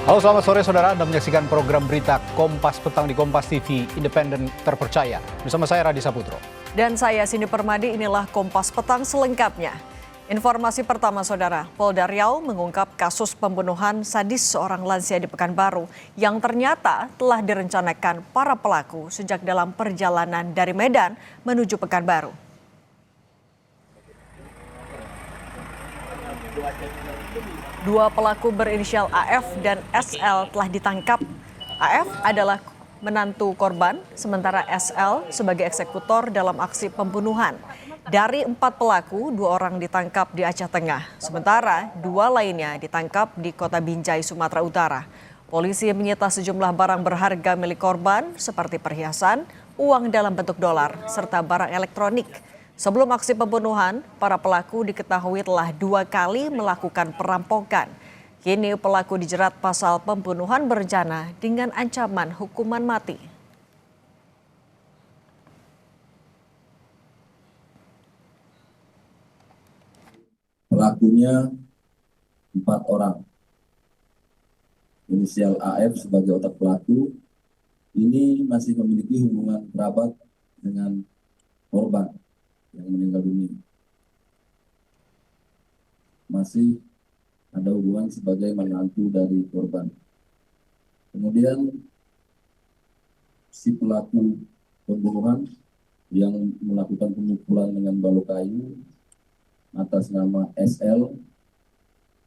Halo, selamat sore saudara. Anda menyaksikan program berita Kompas Petang di Kompas TV, independen terpercaya. Bersama saya Radhi Saputro. Dan saya Cindy Permadi, inilah Kompas Petang selengkapnya. Informasi pertama saudara, Polda Riau mengungkap kasus pembunuhan sadis seorang lansia di Pekanbaru yang ternyata telah direncanakan para pelaku sejak dalam perjalanan dari Medan menuju Pekanbaru. Dua pelaku berinisial AF dan SL telah ditangkap. AF adalah menantu korban, sementara SL sebagai eksekutor dalam aksi pembunuhan. Dari 4 pelaku, 2 orang ditangkap di Aceh Tengah, sementara 2 lainnya ditangkap di Kota Binjai, Sumatera Utara. Polisi menyita sejumlah barang berharga milik korban seperti perhiasan, uang dalam bentuk dolar, serta barang elektronik. Sebelum aksi pembunuhan, para pelaku diketahui telah 2 kali melakukan perampokan. Kini pelaku dijerat pasal pembunuhan berencana dengan ancaman hukuman mati. Pelakunya 4 orang. Inisial AF sebagai otak pelaku ini masih memiliki hubungan kerabat dengan korban yang meninggal dunia. Masih ada hubungan sebagai menantu dari korban. Kemudian si pelaku pembunuhan yang melakukan pemukulan dengan balok kayu atas nama SL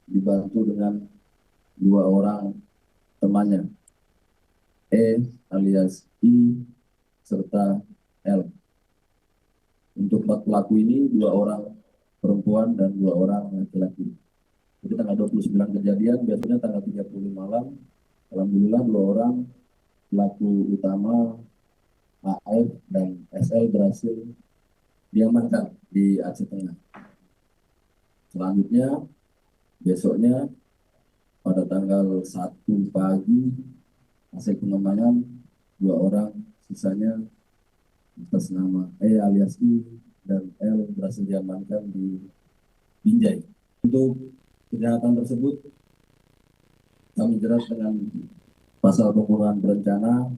dibantu dengan 2 orang temannya, E alias I serta L. Untuk 4 pelaku ini 2 orang perempuan dan 2 orang laki-laki. Jadi tanggal 29 kejadian, biasanya tanggal 30 malam, alhamdulillah 2 orang pelaku utama AF dan SL berhasil diamankan di Aceh Tengah. Selanjutnya, besoknya pada tanggal 1 pagi, hasil pengembangan 2 orang sisanya atas nama E alias I dan L berhasil diamankan di Binjai. Untuk kejahatan tersebut kami jerat dengan pasal pembunuhan berencana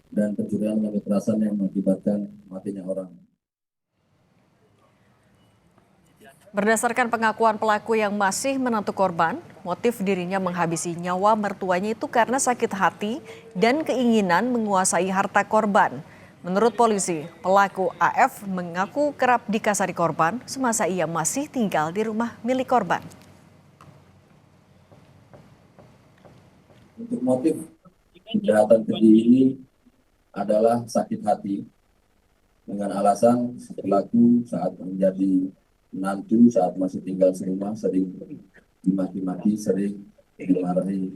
dan pencurian dengan kekerasan yang mengakibatkan matinya orang. Berdasarkan pengakuan pelaku yang masih menantu korban, motif dirinya menghabisi nyawa mertuanya itu karena sakit hati dan keinginan menguasai harta korban. Menurut polisi, pelaku AF mengaku kerap dikasari korban semasa ia masih tinggal di rumah milik korban. Untuk motif kejahatan keji ini adalah sakit hati dengan alasan pelaku saat menjadi menantu saat masih tinggal serumah sering dimaki-maki, sering dimarahi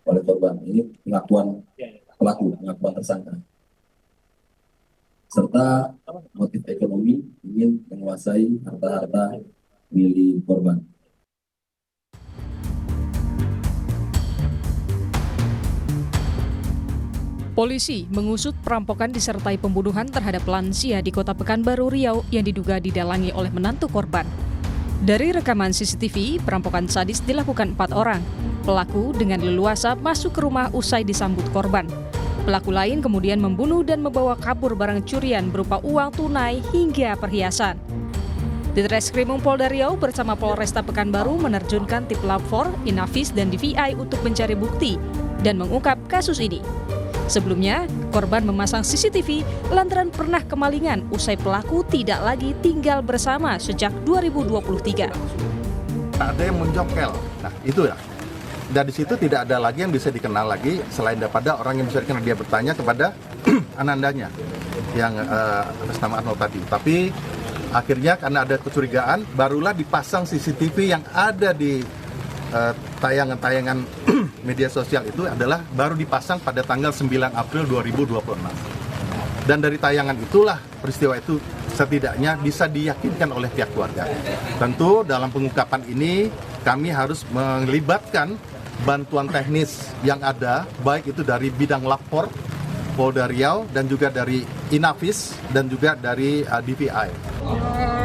oleh korban. Ini pengakuan pelaku, pengakuan tersangka. Serta motif ekonomi ingin menguasai harta-harta milik korban. Polisi mengusut perampokan disertai pembunuhan terhadap lansia di Kota Pekanbaru, Riau yang diduga didalangi oleh menantu korban. Dari rekaman CCTV, perampokan sadis dilakukan 4 orang. Pelaku dengan leluasa masuk ke rumah usai disambut korban. Pelaku lain kemudian membunuh dan membawa kabur barang curian berupa uang tunai hingga perhiasan. Ditreskrimum Polda Riau bersama Polresta Pekanbaru menerjunkan tim Lab 4, Inavis, dan DVI untuk mencari bukti dan mengungkap kasus ini. Sebelumnya, korban memasang CCTV lantaran pernah kemalingan usai pelaku tidak lagi tinggal bersama sejak 2023. Ada yang menjongkel, nah itu ya. Dari situ tidak ada lagi yang bisa dikenal lagi selain daripada orang yang bisa dikenal. Dia bertanya kepada anandanya yang atas nama Arnold tadi. Tapi akhirnya karena ada kecurigaan, barulah dipasang CCTV yang ada di tayangan-tayangan media sosial itu adalah baru dipasang pada tanggal 9 April 2026. Dan dari tayangan itulah peristiwa itu setidaknya bisa diyakinkan oleh pihak keluarga. Tentu dalam pengungkapan ini kami harus melibatkan bantuan teknis yang ada, baik itu dari bidang Lab 4, Polda Riau, dan juga dari Inavis, dan juga dari DVI.